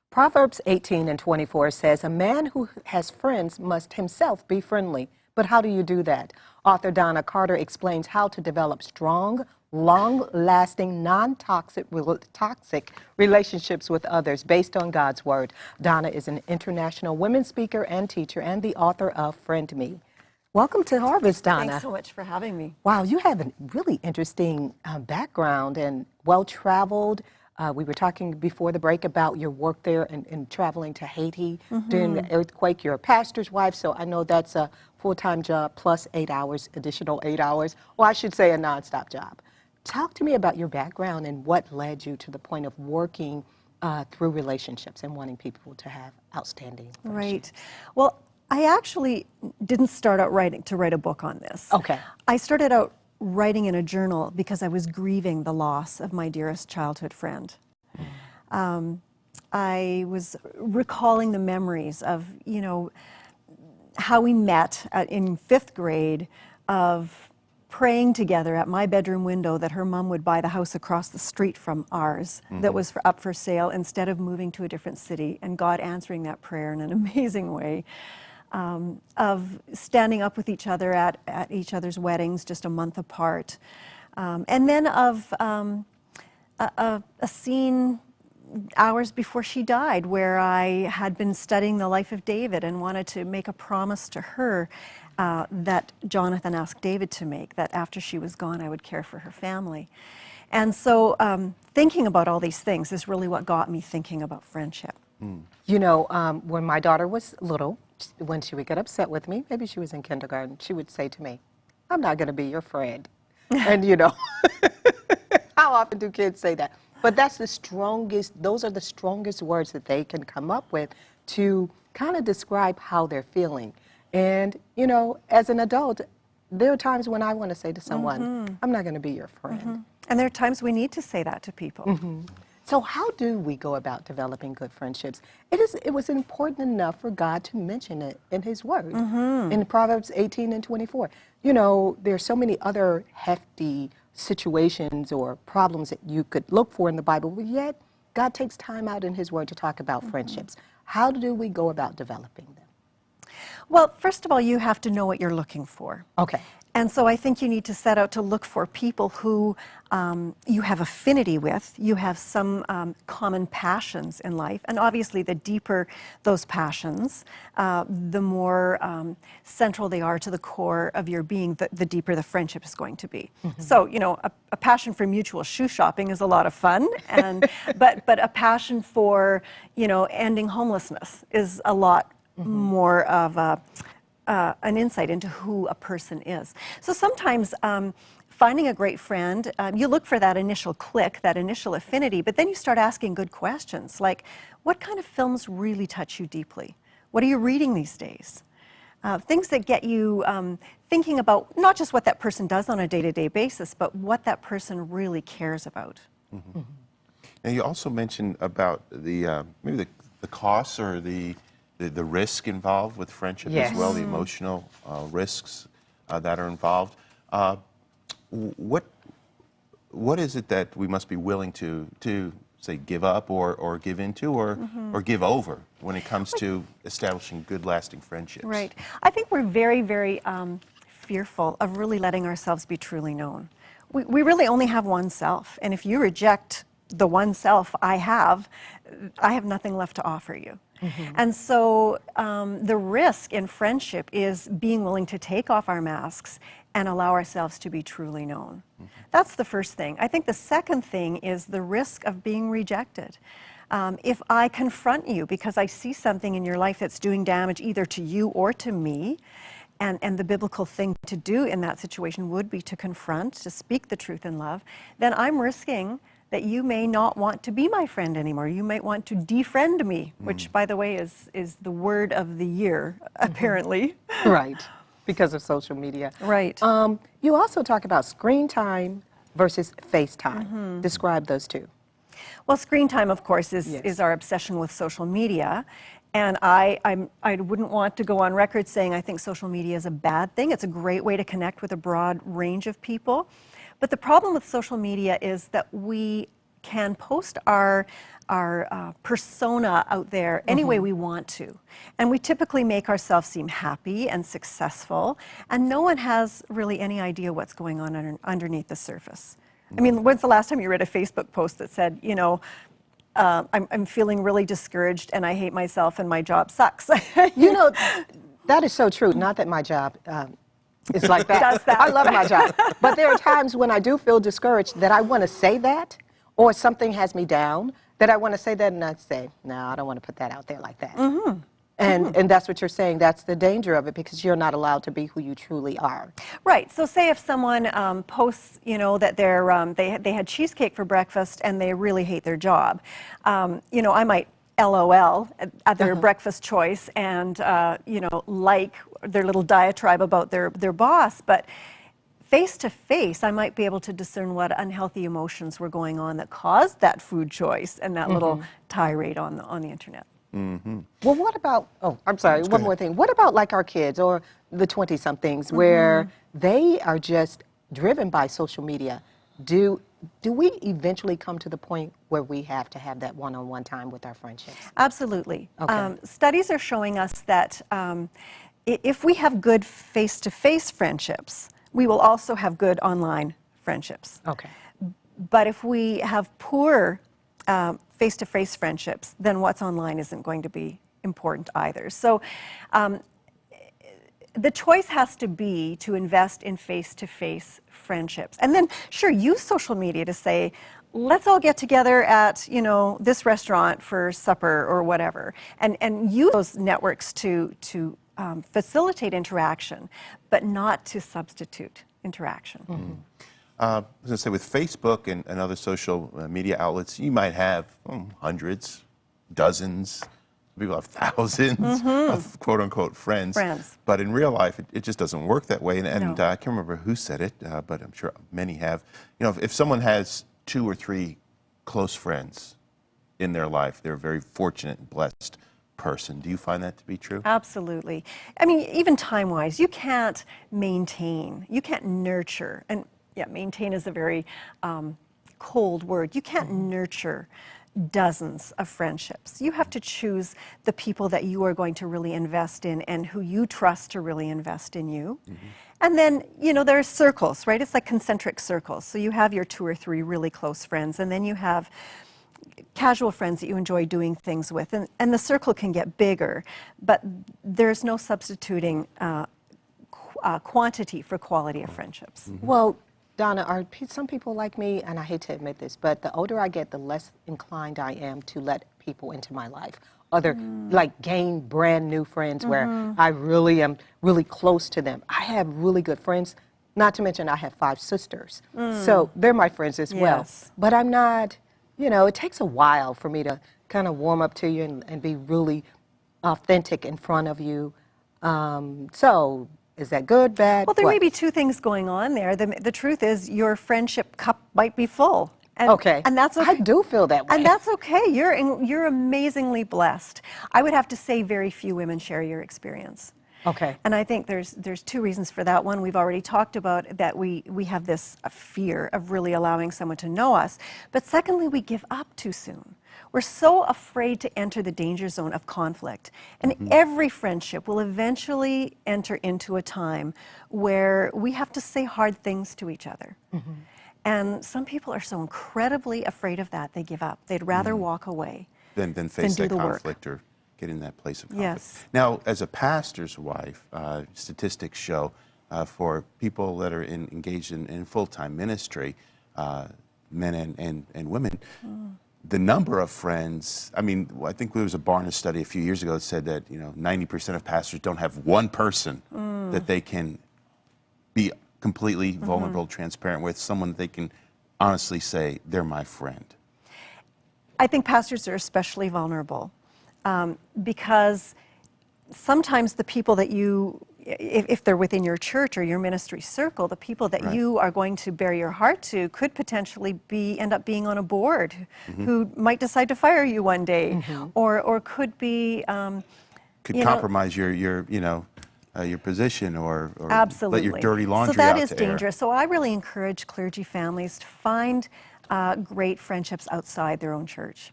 Proverbs 18:24 says, "A man who has friends must himself be friendly." But how do you do that? Author Donna Carter explains how to develop strong, long-lasting, toxic relationships with others based on God's Word. Donna is an international women's speaker and teacher and the author of Friend Me. Welcome to Harvest, Donna. Thanks so much for having me. Wow, you have a really interesting background and well-traveled. We were talking before the break about your work there and traveling to Haiti during the earthquake. You're a pastor's wife, so I know that's a full-time job plus 8 hours, additional 8 hours. Well, I should say a nonstop job. Talk to me about your background and what led you to the point of working through relationships and wanting people to have outstanding friendships. Right. Well, I actually didn't start out to write a book on this. Okay. I started out writing in a journal because I was grieving the loss of my dearest childhood friend. I was recalling the memories of, how we met in 5th grade, of praying together at my bedroom window that her mom would buy the house across the street from ours that was up for sale instead of moving to a different city, and God answering that prayer in an amazing way. Of standing up with each other at each other's weddings just a month apart. And then of a scene hours before she died where I had been studying the life of David and wanted to make a promise to her that Jonathan asked David to make, that after she was gone I would care for her family. And so thinking about all these things is really what got me thinking about friendship. When my daughter was little, when she would get upset with me, maybe she was in kindergarten, she would say to me, "I'm not going to be your friend." And how often do kids say that? But that's those are the strongest words that they can come up with to kind of describe how they're feeling. And, as an adult, there are times when I want to say to someone, "I'm not going to be your friend." And there are times we need to say that to people. So how do we go about developing good friendships? It was important enough for God to mention it in His Word, in Proverbs 18:24. There's so many other hefty situations or problems that you could look for in the Bible, but yet God takes time out in His Word to talk about friendships. How do we go about developing them? Well, first of all, you have to know what you're looking for. Okay. And so I think you need to set out to look for people who you have affinity with, you have some common passions in life, and obviously the deeper those passions, the more central they are to the core of your being, the deeper the friendship is going to be. So, a passion for mutual shoe shopping is a lot of fun, but a passion for, ending homelessness is a lot more of an insight into who a person is. So sometimes finding a great friend, you look for that initial click, that initial affinity, but then you start asking good questions like, what kind of films really touch you deeply? What are you reading these days? Things that get you thinking about not just what that person does on a day-to-day basis, but what that person really cares about. Now you also mentioned about maybe the costs or the risk involved with friendship as well, the emotional risks that are involved. What is it that we must be willing to say give up or give into or give over when it comes to establishing good, lasting friendships? Right. I think we're very, very fearful of really letting ourselves be truly known. We really only have one self, and if you reject the one self I have nothing left to offer you. And so the risk in friendship is being willing to take off our masks and allow ourselves to be truly known. That's the first thing. I think the second thing is the risk of being rejected. If I confront you because I see something in your life that's doing damage either to you or to me, and the biblical thing to do in that situation would be to confront, to speak the truth in love, then I'm risking that you may not want to be my friend anymore. You might want to defriend me, which, by the way, is the word of the year, apparently. Right, because of social media. Right. You also talk about screen time versus FaceTime. Describe those two. Well, screen time, of course, is our obsession with social media. And I wouldn't want to go on record saying I think social media is a bad thing. It's a great way to connect with a broad range of people. But the problem with social media is that we can post our persona out there any way we want to. And we typically make ourselves seem happy and successful, and no one has really any idea what's going on underneath the surface. I mean, when's the last time you read a Facebook post that said, you know, I'm feeling really discouraged and I hate myself and my job sucks? You know, that is so true. Not that my job is like that. Does that. I love my job. But there are times when I do feel discouraged that I want to say that, or something has me down, that I want to say that, and I say, no, I don't want to put that out there like that. And that's what you're saying. That's the danger of it, because you're not allowed to be who you truly are. Right. So say if someone posts, you know, that they had cheesecake for breakfast and they really hate their job, you know, I might LOL at their breakfast choice and, you know, like their little diatribe about their boss. But face to face, I might be able to discern what unhealthy emotions were going on that caused that food choice and that little tirade on the internet. Well, what about, oh, I'm sorry, one more thing. What about like our kids or the 20-somethings where they are just driven by social media? Do we eventually come to the point where we have to have that one-on-one time with our friendships? Absolutely. Okay. Studies are showing us that if we have good face-to-face friendships, we will also have good online friendships. Okay. But if we have poor face-to-face friendships, then what's online isn't going to be important either. So the choice has to be to invest in face-to-face friendships. And then, sure, use social media to say, let's all get together at, you know, this restaurant for supper or whatever. And use those networks to facilitate interaction, but not to substitute interaction. I was going to say, with Facebook and other social media outlets, you might have hundreds, dozens, people have thousands of quote-unquote friends. But in real life, it just doesn't work that way. And I can't remember who said it, but I'm sure many have. You know, if someone has 2 or 3 close friends in their life, they're a very fortunate and blessed person. Do you find that to be true? Absolutely. I mean, even time-wise, you can't maintain, you can't nurture, and yeah, maintain is a very cold word. You can't nurture dozens of friendships. You have to choose the people that you are going to really invest in and who you trust to really invest in you. And then, you know, there are circles, right? It's like concentric circles. So you have your 2 or 3 really close friends, and then you have casual friends that you enjoy doing things with. And the circle can get bigger, but there's no substituting quantity for quality of friendships. Well, Donna, are some people like me, and I hate to admit this, but the older I get, the less inclined I am to let people into my life. Like gain brand new friends where I really am really close to them. I have really good friends, not to mention I have 5 sisters. So they're my friends as well. Yes. But I'm not, you know, it takes a while for me to kind of warm up to you and be really authentic in front of you. So is that good, bad? Well, there what? may be 2 things going on there. The truth is your friendship cup might be full. And, Okay. And that's okay. I do feel that way. And that's okay. You're amazingly blessed. I would have to say very few women share your experience. Okay. And I think there's 2 reasons for that. One, we've already talked about that we have this fear of really allowing someone to know us. But secondly, we give up too soon. We're so afraid to enter the danger zone of conflict. And every friendship will eventually enter into a time where we have to say hard things to each other. And some people are so incredibly afraid of that, they give up. They'd rather walk away Than face do that the work. conflict or get in that place of conflict. Yes. Now, as a pastor's wife, statistics show for people that are engaged in full-time ministry, men and women, the number of friends, I mean, I think there was a Barna study a few years ago that said that, you know, 90% of pastors don't have one person that they can be completely vulnerable, transparent with, someone that they can honestly say, they're my friend. I think pastors are especially vulnerable because sometimes the people that you, if they're within your church or your ministry circle, the people that you are going to bare your heart to could potentially end up being on a board who might decide to fire you one day, or could be Could compromise your position or absolutely let your dirty laundry so that out is to air. dangerous. So I really encourage clergy families to find great friendships outside their own church.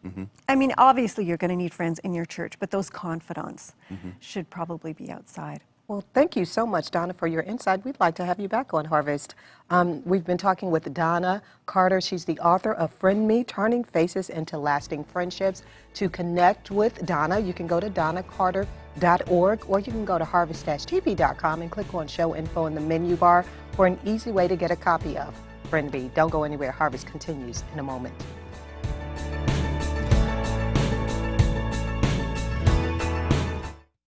I mean, obviously you're going to need friends in your church, but those confidants should probably be outside. Well, thank you so much, Donna, for your insight. We'd like to have you back on Harvest. We've been talking with Donna Carter. She's the author of Friend Me, Turning Faces into Lasting Friendships. To connect with Donna, you can go to donnacarter.org, or you can go to harvest-tv.com and click on Show Info in the menu bar for an easy way to get a copy of Friend Me. Don't go anywhere. Harvest continues in a moment.